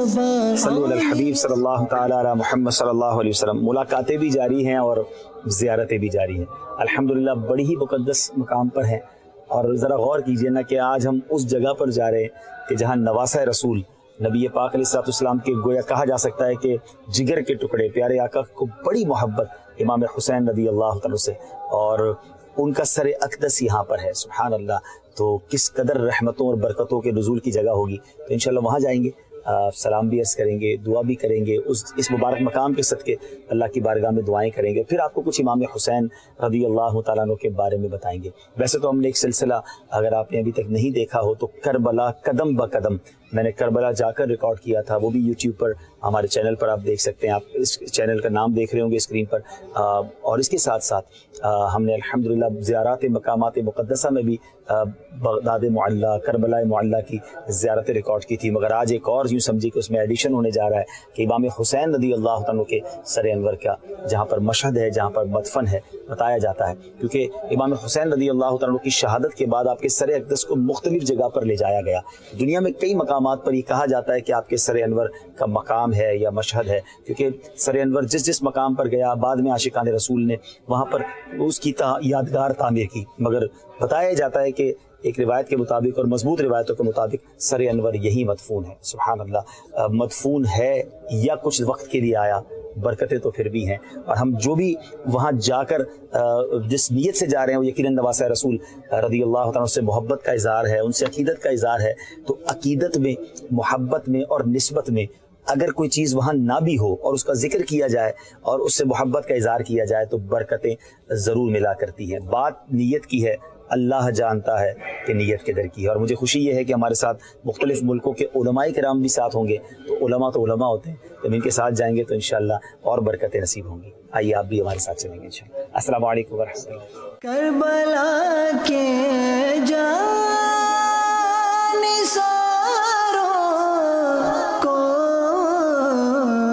صلی علی الحبیب صلی اللہ تعالی علی محمد صلی اللہ علیہ وسلم۔ ملاقاتیں بھی جاری ہیں اور زیارتیں بھی جاری ہیں الحمدللہ، بڑی ہی مقدس مقام پر ہیں۔ اور ذرا غور کیجئے نا کہ آج ہم اس جگہ پر جا رہے ہیں کہ جہاں نواسہ رسول نبی پاک علیہ الصلوۃ والسلام کے گویا کہا جا سکتا ہے کہ جگر کے ٹکڑے پیارے آقا کو بڑی محبت امام حسین رضی اللہ تعالیٰ سے، اور ان کا سر اقدس یہاں پر ہے۔ سبحان اللہ، تو کس قدر رحمتوں اور برکتوں کے نزول کی جگہ ہوگی۔ تو انشاءاللہ وہاں جائیں گے، سلام بھی عرض کریں گے، دعا بھی کریں گے، اس مبارک مقام کے صدقے اللہ کی بارگاہ میں دعائیں کریں گے، پھر آپ کو کچھ امام حسین رضی اللہ تعالیٰ عنہ کے بارے میں بتائیں گے۔ ویسے تو ہم نے ایک سلسلہ، اگر آپ نے ابھی تک نہیں دیکھا ہو تو کربلا قدم بہ قدم، میں نے کربلا جا کر ریکارڈ کیا تھا، وہ بھی یوٹیوب پر ہمارے چینل پر آپ دیکھ سکتے ہیں۔ آپ اس چینل کا نام دیکھ رہے ہوں گے اسکرین پر، اور اس کے ساتھ ساتھ ہم نے الحمدللہ زیارات مقامات مقدسہ میں بھی بغداد معلیٰ، کربلا معلیٰ کی زیارتیں ریکارڈ کی تھی، مگر آج ایک اور یوں سمجھی کہ اس میں ایڈیشن ہونے جا رہا ہے کہ امام حسین رضی اللہ عنہ کے سر انور کا جہاں پر مشہد ہے، جہاں پر مدفن ہے، بتایا جاتا ہے، کیونکہ امام حسین رضی اللہ عنہ کی شہادت کے بعد آپ کے سر اقدس کو مختلف جگہ پر لے جایا گیا۔ دنیا میں کئی مقامات پر یہ کہا جاتا ہے کہ آپ کے سر انور کا مقام ہے یا مشہد ہے، کیونکہ سر انور جس مقام پر گیا بعد میں عاشقان رسول نے وہاں پر اس کی یادگار تعمیر کی، مگر بتایا جاتا ہے کہ ایک روایت کے مطابق اور مضبوط روایتوں کے مطابق سر انور یہی مدفون ہے۔ سبحان اللہ، مدفون ہے یا کچھ وقت کے لیے آیا، برکتیں تو پھر بھی ہیں۔ اور ہم جو بھی وہاں جا کر جس نیت سے جا رہے ہیں وہ یقیناً نواسہ رسول رضی اللہ تعالیٰ سے محبت کا اظہار ہے، ان سے عقیدت کا اظہار ہے۔ تو عقیدت میں، محبت میں اور نسبت میں اگر کوئی چیز وہاں نہ بھی ہو اور اس کا ذکر کیا جائے اور اس سے محبت کا اظہار کیا جائے تو برکتیں ضرور ملا کرتی ہیں۔ بات نیت کی ہے، اللہ جانتا ہے کہ نیت کے در کی ہے۔ اور مجھے خوشی یہ ہے کہ ہمارے ساتھ مختلف ملکوں کے علماء کرام بھی ساتھ ہوں گے، تو علماء ہوتے ہیں، تو ان کے ساتھ جائیں گے تو انشاءاللہ اور برکتیں نصیب ہوں گی۔ آئیے آپ بھی ہمارے ساتھ چلیں گے انشاءاللہ۔ السلام علیکم ورحمۃ اللہ۔ کربلا کے جانثاروں کو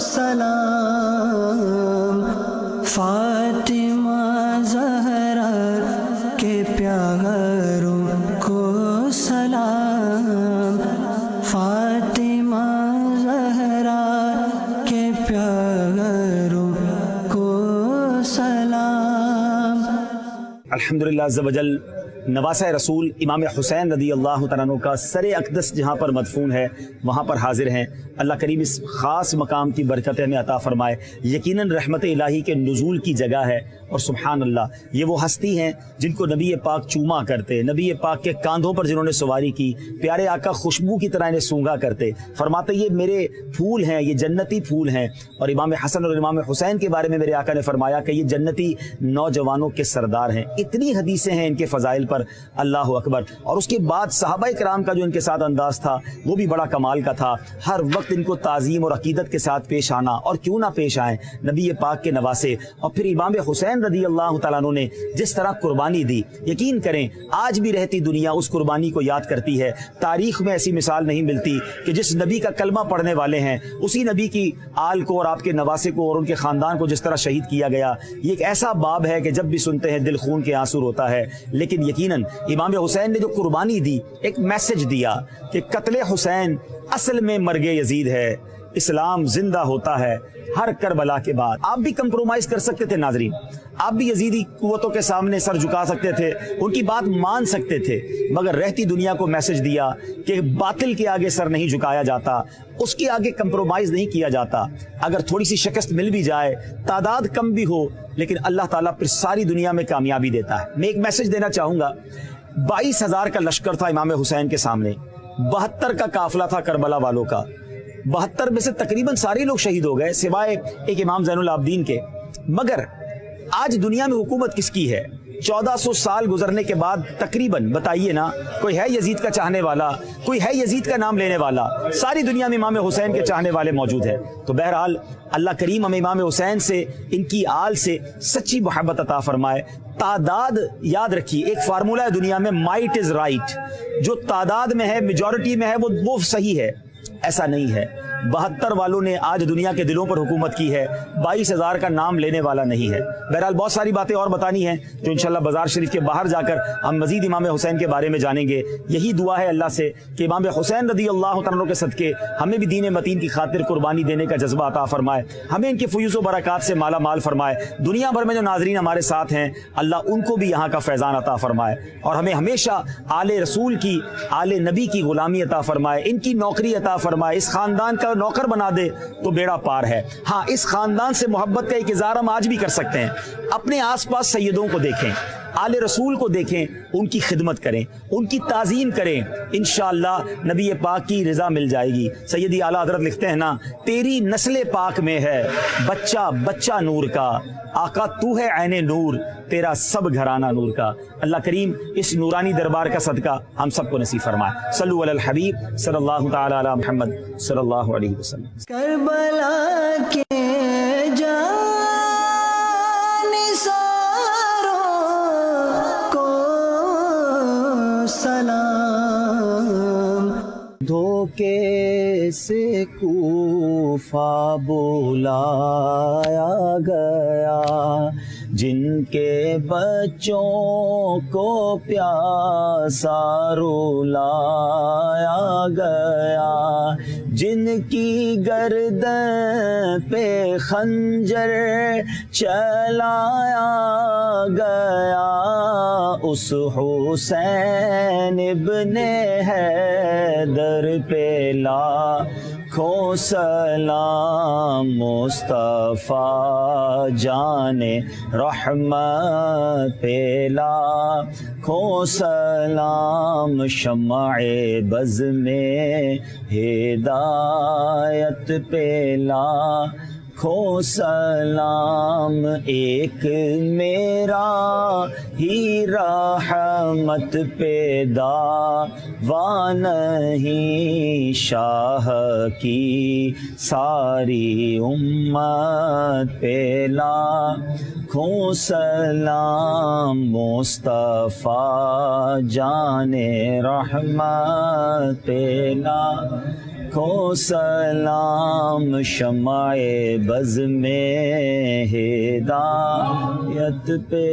سلام، فاطمہ زہرا کے پیاروں کو سلام، فاطمہ زہرا کے پیاروں کو سلام۔ الحمدللہ عز و جل، نواسہ رسول امام حسین رضی اللہ تعالیٰ عنہ کا سر اقدس جہاں پر مدفون ہے وہاں پر حاضر ہیں۔ اللہ کریم اس خاص مقام کی برکت ہمیں عطا فرمائے۔ یقیناً رحمت الہی کے نزول کی جگہ ہے، اور سبحان اللہ یہ وہ ہستی ہیں جن کو نبی پاک چوما کرتے، نبی پاک کے کاندھوں پر جنہوں نے سواری کی، پیارے آقا خوشبو کی طرح انہیں سونگا کرتے، فرماتے یہ میرے پھول ہیں، یہ جنتی پھول ہیں۔ اور امام حسن اور امام حسین کے بارے میں میرے آقا نے فرمایا کہ یہ جنتی نوجوانوں کے سردار ہیں۔ اتنی حدیثیں ہیں ان کے فضائل پر، اللہ اکبر۔ اور اس کے بعد صحابہ کرام کا جو ان کے ساتھ انداز تھا وہ بھی بڑا کمال کا تھا، ہر وقت ان کو تعظیم اور عقیدت کے ساتھ پیش آنا، اور کیوں نہ پیش آئیں نبی پاک کے نواسے۔ اور پھر امام حسین رضی اللہ تعالیٰ عنہ نے جس طرح قربانی دی، یقین کریں آج بھی رہتی دنیا اس قربانی کو یاد کرتی ہے۔ تاریخ میں ایسی مثال نہیں ملتی کہ جس نبی کا کلمہ پڑھنے والے ہیں اسی نبی کی آل کو اور آپ کے نواسے کو اور ان کے خاندان کو جس طرح شہید کیا گیا، یہ ایک ایسا باب ہے کہ جب بھی سنتے ہیں دل خون کے آنسو روتا ہے۔ لیکن یقیناً امام حسین نے جو قربانی دی، ایک میسج دیا کہ قتل حسین اصل میں مرگ یزید ہے، اسلام زندہ ہوتا ہے ہر کربلا کے بعد۔ آپ بھی کمپرومائز کر سکتے تھے ناظرین، آپ بھی یزیدی قوتوں کے سامنے سر جھکا سکتے تھے، ان کی بات مان سکتے تھے، مگر رہتی دنیا کو میسج دیا کہ باطل کے آگے سر نہیں جھکایا جاتا، اس کے آگے کمپرومائز نہیں کیا جاتا۔ اگر تھوڑی سی شکست مل بھی جائے، تعداد کم بھی ہو، لیکن اللہ تعالیٰ پھر ساری دنیا میں کامیابی دیتا ہے۔ میں ایک میسج دینا چاہوں گا، 22,000 کا لشکر تھا امام حسین کے سامنے، 72 کا قافلہ تھا کربلا والوں کا، 72 میں سے تقریباً سارے لوگ شہید ہو گئے سوائے ایک امام زین العابدین کے۔ مگر آج دنیا میں حکومت کس کی ہے؟ 1400 سال گزرنے کے بعد تقریباً بتائیے نا، کوئی ہے یزید کا چاہنے والا، کوئی ہے یزید کا نام لینے والا؟ ساری دنیا میں امام حسین کے چاہنے والے موجود ہیں۔ تو بہرحال اللہ کریم ہمیں امام حسین سے، ان کی آل سے سچی محبت عطا فرمائے۔ تعداد یاد رکھیے، ایک فارمولہ ہے دنیا میں، مائٹ از رائٹ، جو تعداد میں ہے، میجورٹی میں ہے، وہ صحیح ہے، ایسا نہیں ہے۔ 72 والوں نے آج دنیا کے دلوں پر حکومت کی ہے، 22,000 کا نام لینے والا نہیں ہے۔ بہرحال بہت ساری باتیں اور بتانی ہیں جو انشاءاللہ بازار شریف کے باہر جا کر ہم مزید امام حسین کے بارے میں جانیں گے۔ یہی دعا ہے اللہ سے کہ امام حسین رضی اللہ تعالیٰ عنہ کے صدقے ہمیں بھی دین متین کی خاطر قربانی دینے کا جذبہ عطا فرمائے، ہمیں ان کے فیوز و برکات سے مالا مال فرمائے، دنیا بھر میں جو ناظرین ہمارے ساتھ ہیں اللہ ان کو بھی یہاں کا فیضان عطا فرمائے، اور ہمیں ہمیشہ آل رسول کی، آل نبی کی غلامی عطا فرمائے، ان کی نوکری عطا فرمائے۔ اس خاندان کا نوکر بنا دے تو بیڑا پار ہے۔ ہاں، اس خاندان سے محبت کا ایک اظہار ہم آج بھی کر سکتے ہیں۔ اپنے آس پاس سیدوں کو دیکھیں، آل رسول کو دیکھیں، ان کی خدمت کریں، ان کی تعظیم کریں، انشاءاللہ نبی پاک کی رضا مل جائے گی۔ سیدی اعلیٰ حضرت لکھتے ہیں نا، تیری نسل پاک میں ہے بچہ بچہ نور کا، آقا تو ہے عین نور، تیرا سب گھرانہ نور کا۔ اللہ کریم اس نورانی دربار کا صدقہ ہم سب کو نصیب فرمائے۔ صلو علی الحبیب صلی اللہ تعالی علی محمد صلی اللہ علیہ وسلم۔ کربلا کے سلام، دھوکے سے کوفہ بلایا گیا، جن کے بچوں کو پیاسا رلایا گیا، جن کی گردن پہ خنجر چلایا گیا، اس حسین ابن حیدر پہ لاکھوں سلام، مصطفیٰ جان رحمت پہ لاکھوں سلام، شمع بز میں ہدایت پہ لاکھوں سلام، ایک میرا ہی رحمت پہ دعویٰ نہیں، شاہ کی ساری امت پہ لاکھوں سلام، مصطفیٰ جان رحمت پہ لاکھوں سلام، شمع بز میں ہدایت پہ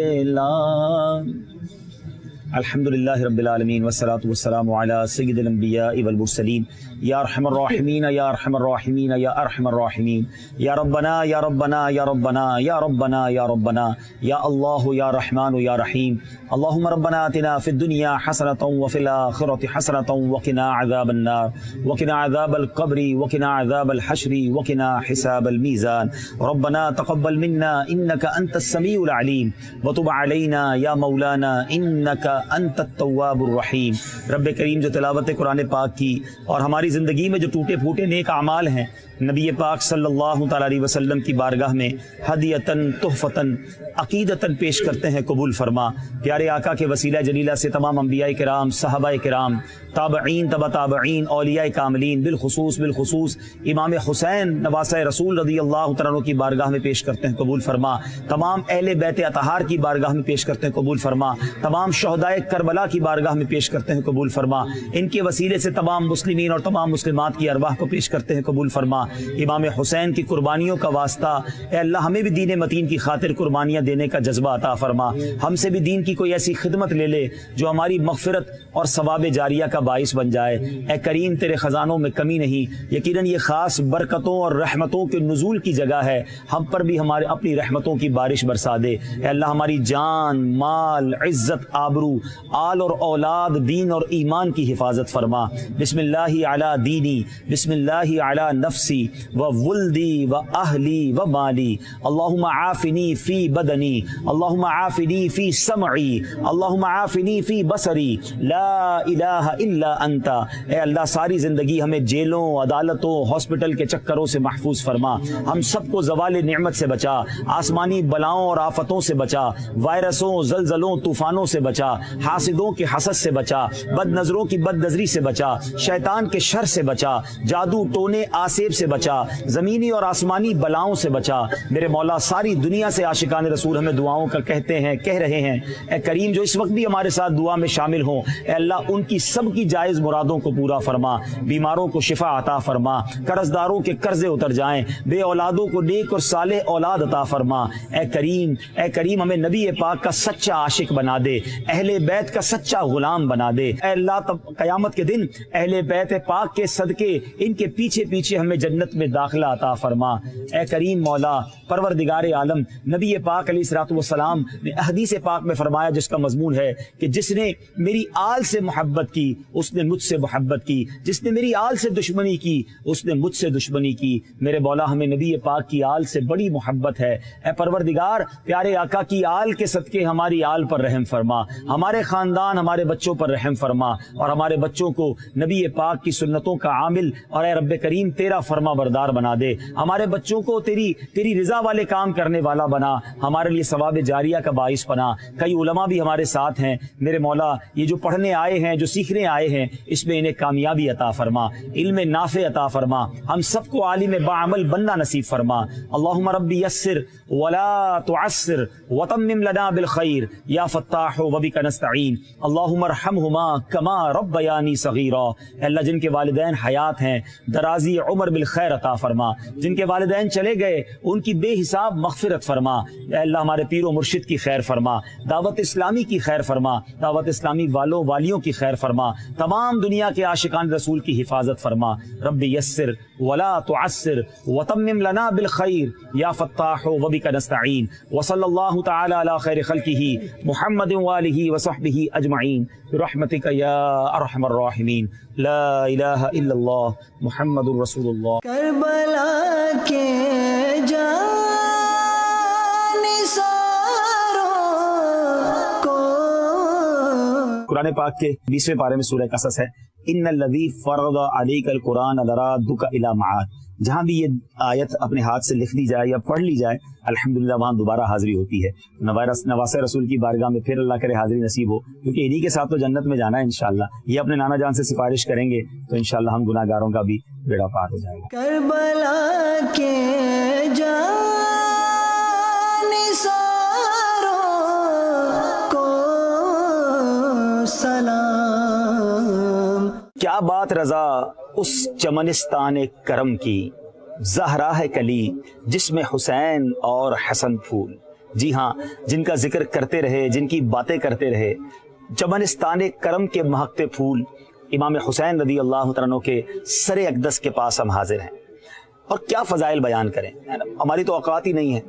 الحمدللہ رب العالمین والصلاة والسلام علی سید الانبیاء والمرسلین، یا ارحم الراحمین یا ارحم الراحمین یا ارحم الراحمین، یا ربنا یا ربنا یا ربنا یا ربنا یا ربنا، یا اللہ یا رحمان یا رحیم، اللہم ربنا آتنا فی الدنیا حسنۃ وفی الآخرۃ حسنۃ وقنا عذاب النار وقنا عذاب القبر وقنا عذاب الحشر وقنا حساب المیزان، ربنا تقبل منا انک انت السمیع العلیم وتب علینا یا مولانا انک انت التواب الرحیم۔ رب کریم جو تلاوت قرآن پاک کی اور ہماری زندگی میں جو ٹوٹے پھوٹے نیک اعمال ہیں، نبی پاک صلی اللہ تعالی علیہ وسلم کی بارگاہ میں ہدیتاً تحفتاً عقیدتاً پیش کرتے ہیں، قبول فرما۔ پیارے آقا کے وسیلہ جلیلہ سے تمام انبیاء کرام، صحابہ کرام، تابعین، تبع تابعین، اولیاء کاملین، بالخصوص امام حسین نواسہ رسول رضی اللہ تعالیٰ عنہ کی بارگاہ میں پیش کرتے ہیں، قبول فرما۔ تمام اہل بیت اطہار کی بارگاہ میں پیش کرتے ہیں، قبول فرما۔ تمام شہدائے کربلا کی بارگاہ میں پیش کرتے ہیں، قبول فرما۔ ان کے وسیلے سے تمام مسلمین اور تمام مسلمات کی ارواح کو پیش کرتے ہیں، قبول فرما۔ امام حسین کی قربانیوں کا واسطہ اے اللہ ہمیں بھی دین متین کی خاطر قربانیاں دینے کا جذبہ عطا فرما۔ ہم سے بھی دین کی کوئی ایسی خدمت لے لے جو ہماری مغفرت اور ثواب جاریہ کا باعث بن جائے۔ اے کریم تیرے خزانوں میں کمی نہیں، یقیناً یہ خاص برکتوں اور رحمتوں کے نزول کی جگہ ہے، ہم پر بھی ہمارے اپنی رحمتوں کی بارش برسا دے۔ اے اللہ ہماری جان، مال، عزت، آبرو، آل اور اولاد، دین اور ایمان کی حفاظت فرما۔ بسم اللہ علی دینی، بسم اللہ علی نفسی و ولدی و اہلی و مالی، اللہم عافنی فی بدنی، اللہم عافنی فی سمعی، اللہم عافنی فی بصری، لا الہ الا انت۔ اے اللہ ساری زندگی ہمیں جیلوں، عدالتوں، ہاسپٹل کے چکروں سے محفوظ فرما، ہم سب کو زوال نعمت سے بچا، آسمانی بلاؤں اور آفتوں سے بچا، وائرسوں، زلزلوں، طوفانوں سے بچا، حاسدوں کے حسد سے بچا، بد نظروں کی بد نظری سے بچا، شیطان کے شر سے بچا، جادو ٹونے آسیب سے سے بچا, زمینی اور آسمانی بلاؤں سے بچا. میرے مولا ساری دنیا سے عاشقان رسول ہمیں دعاؤں کا کہہ رہے ہیں, اے کریم جو اس وقت بھی ہمارے ساتھ دعا میں شامل ہوں, اے اللہ ان کی سب کی جائز مرادوں کو پورا فرما, بیماروں کو شفا عطا فرما, قرض داروں کے قرضے اتر جائیں, بے اولادوں کو نیک اور صالح اولاد عطا فرما. اے کریم ہمیں نبی پاک کا سچا عاشق بنا دے, اہل بیت کا سچا غلام بنا دے. اے اللہ قیامت کے دن اہل بیت پاک کے صدقے ان کے پیچھے پیچھے ہمیں جنت میں داخلہ عطا فرما. اے کریم مولا پروردگار عالم, نبی پاک علیہ الصلوۃ والسلام نے حدیث پاک میں فرمایا جس کا مضمون ہے کہ جس نے میری آل سے محبت کی اس نے مجھ سے محبت کی, جس نے میری آل سے دشمنی کی اس نے مجھ سے دشمنی کی. میرے مولا ہمیں نبی پاک کی آل سے بڑی محبت ہے. اے پروردگار پیارے آقا کی آل کے صدقے ہماری آل پر رحم فرما, ہمارے خاندان ہمارے بچوں پر رحم فرما, اور ہمارے بچوں کو نبی پاک کی سنتوں کا عامل اور اے رب کریم تیرا فرما بردار بنا دے. ہمارے بچوں کو تیری رضا والے کام کرنے والا بنا, ہمارے لیے ثواب جاریہ کا باعث بنا. کئی علماء بھی ہمارے ساتھ ہیں میرے مولا, یہ جو پڑھنے آئے ہیں جو سیکھنے آئے ہیں اس میں انہیں کامیابی عطا فرما, علم نافع عطا فرما, ہم سب کو عالم باعمل بننا نصیب فرما. اللہم ربی یسر ولا تعسر وتمم لنا بالخیر یا فتاح وبک نستعین. اللہم ارحمہما کما ربیانی صغیرا. اللہ جن کے والدین حیات ہیں درازی عمر بالخیر عطا فرما, جن کے والدین چلے گئے ان کی بے حساب مغفرت فرما. اے اللہ ہمارے پیر و مرشد کی خیر فرما, دعوت اسلامی کی خیر فرما, دعوت اسلامی والیوں کی خیر فرما, تمام دنیا کے عاشقان رسول کی حفاظت فرما. رب یسر ولا تعسر وتمم لنا بالخیر یا فتاح وبک نستعین. وصلی اللہ تعالی علی خیر خلقہ محمد وآلہ وصحبہ اجمعین برحمتک یا ارحم الراحمین. لا الہ الا اللہ محمد رسول اللہ. کربلا کے جانثاروں کو قرآن پاک کے 20ویں پارے میں سورہ قصص ہے, ان الذی فرض علیک القرآن لرادک الی معاد. جہاں بھی یہ آیت اپنے ہاتھ سے لکھ دی جائے یا پڑھ لی جائے الحمدللہ وہاں دوبارہ حاضری ہوتی ہے. نواسہ رسول کی بارگاہ میں پھر اللہ کرے حاضری نصیب ہو, کیونکہ انہی کے ساتھ تو جنت میں جانا ہے انشاءاللہ. یہ اپنے نانا جان سے سفارش کریں گے تو انشاءاللہ ہم گناہ گاروں کا بھی بیڑا پار ہو جائے گا. کربلا کے جانثاروں کو سلام. کیا بات رضا اس چمنستان کرم کی, زہرا ہے کلی جس میں حسین اور حسن پھول. جی ہاں, جن کا ذکر کرتے رہے, جن کی باتیں کرتے رہے, چمنستان کرم کے مہکتے پھول امام حسین رضی اللہ تعالیٰ عنہ کے سر اقدس کے پاس ہم حاضر ہیں. اور کیا فضائل بیان کریں, ہماری تو اوقات ہی نہیں ہے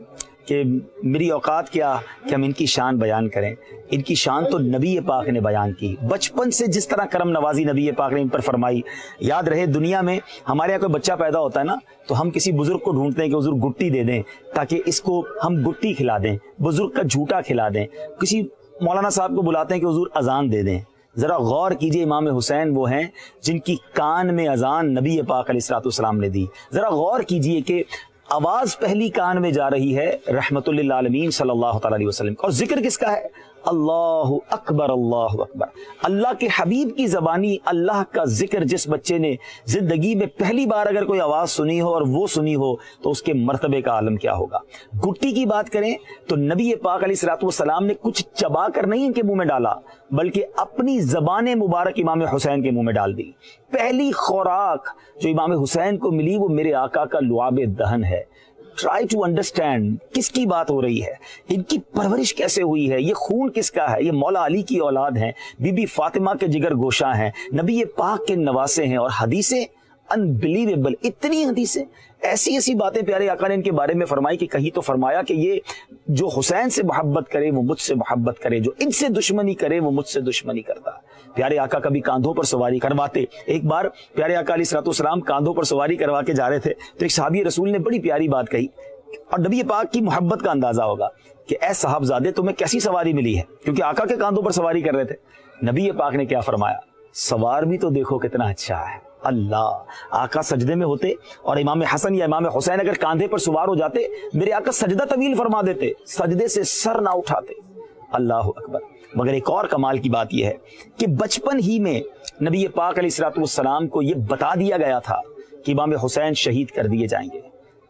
کہ میری اوقات کیا کہ ہم ان کی شان بیان کریں. ان کی شان تو نبی پاک نے بیان کی, بچپن سے جس طرح کرم نوازی نبی پاک نے ان پر فرمائی. یاد رہے دنیا میں ہمارے یہاں کوئی بچہ پیدا ہوتا ہے نا تو ہم کسی بزرگ کو ڈھونڈتے ہیں کہ حضور گٹی دے دیں تاکہ اس کو ہم گٹی کھلا دیں, بزرگ کا جھوٹا کھلا دیں. کسی مولانا صاحب کو بلاتے ہیں کہ حضور اذان دے دیں. ذرا غور کیجئے, امام حسین وہ ہیں جن کی کان میں اذان نبی پاک علیہ الصلوۃ والسلام نے دی. ذرا غور کیجئے کہ آواز پہلی کان میں جا رہی ہے رحمت للعالمین صلی اللہ تعالی علیہ وسلم, اور ذکر کس کا ہے؟ اللہ اکبر اللہ اکبر. اللہ کے حبیب کی زبانی اللہ کا ذکر جس بچے نے زندگی میں پہلی بار اگر کوئی آواز سنی ہو اور وہ سنی ہو تو اس کے مرتبے کا عالم کیا ہوگا. گٹی کی بات کریں تو نبی پاک علیہ الصلوۃ والسلام نے کچھ چبا کر نہیں ان کے منہ میں ڈالا بلکہ اپنی زبان مبارک امام حسین کے منہ میں ڈال دی. پہلی خوراک جو امام حسین کو ملی وہ میرے آقا کا لعاب دہن ہے. ٹرائی ٹو انڈرسٹینڈ کس کی بات ہو رہی ہے, ان کی پرورش کیسے ہوئی ہے, یہ خون کس کا ہے. یہ مولا علی کی اولاد ہیں, بی بی فاطمہ کے جگر گوشہ ہیں, نبی پاک کے نواسے ہیں. اور حدیثیں انبلیویبل, اتنی حدیثیں, ایسی ایسی باتیں پیارے آقا نے ان کے بارے میں فرمائی کہ کہیں تو فرمایا کہ یہ جو حسین سے محبت کرے وہ مجھ سے محبت کرے, جو ان سے دشمنی کرے وہ مجھ سے دشمنی کرتا. پیارے آقا کبھی کاندھوں پر سواری کرواتے. ایک بار پیارے آقا علیہ الصلوۃ والسلام کاندھوں پر سواری کروا کے جا رہے تھے تو ایک صحابی رسول نے بڑی پیاری بات کہی, اور نبی پاک کی محبت کا اندازہ ہوگا کہ اے صاحبزادے تمہیں کیسی سواری ملی ہے, کیونکہ آقا کے کاندھوں پر سواری کر رہے تھے. نبی پاک نے کیا فرمایا, سوار بھی تو دیکھو کتنا اچھا ہے. اللہ, آقا سجدے میں ہوتے اور امام حسن یا امام حسین اگر کاندھے پر سوار ہو جاتے میرے آقا سجدہ طویل فرما دیتے, سجدے سے سر نہ اٹھاتے. اللہ اکبر. مگر ایک اور کمال کی بات یہ ہے کہ بچپن ہی میں نبی پاک علیہ الصلوۃ والسلام کو یہ بتا دیا گیا تھا کہ امام حسین شہید کر دیے جائیں گے،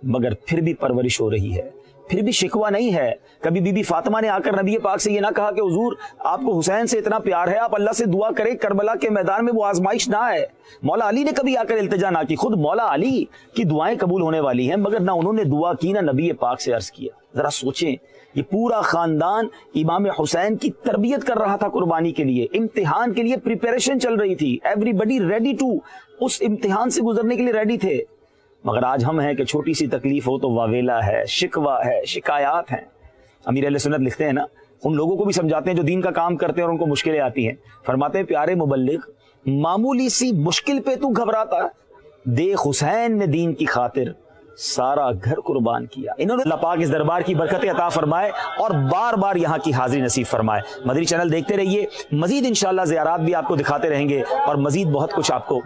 مگر پھر بھی پرورش ہو رہی ہے، پھر بھی شکوہ نہیں ہے۔ کبھی بی بی فاطمہ نے آ کر نبی پاک سے یہ نہ کہا کہ حضور آپ کو حسین سے اتنا پیار ہے، آپ اللہ سے دعا کریں کربلا کے میدان میں وہ آزمائش نہ آئے۔ مولا علی نے کبھی آ کر التجا نہ کی، خود مولا علی کی دعائیں قبول ہونے والی ہیں، مگر نہ انہوں نے دعا کی نہ نبی پاک سے عرض کیا۔ ذرا سوچیں، یہ پورا خاندان امام حسین کی تربیت کر رہا تھا قربانی کے لیے، امتحان کے لیے پریپریشن چل رہی تھی، ایوری بڈی ریڈی ٹو، اس امتحان سے گزرنے کے لیے ریڈی تھے۔ مگر آج ہم ہیں کہ چھوٹی سی تکلیف ہو تو واویلا ہے، شکوہ ہے، شکایات ہیں۔ امیر اہل سنت لکھتے ہیں نا، ان لوگوں کو بھی سمجھاتے ہیں جو دین کا کام کرتے ہیں اور ان کو مشکلیں آتی ہیں، فرماتے ہیں پیارے مبلغ معمولی سی مشکل پہ تو گھبراتا ہے، دیکھ حسین نے دین کی خاطر سارا گھر قربان کیا۔ انہوں نے اللہ پاک اس دربار کی برکتیں عطا فرمائے اور بار بار یہاں کی حاضری نصیب فرمائے۔ مدنی چینل دیکھتے رہیے، مزید انشاءاللہ زیارات بھی آپ کو دکھاتے رہیں گے اور مزید بہت کچھ آپ کو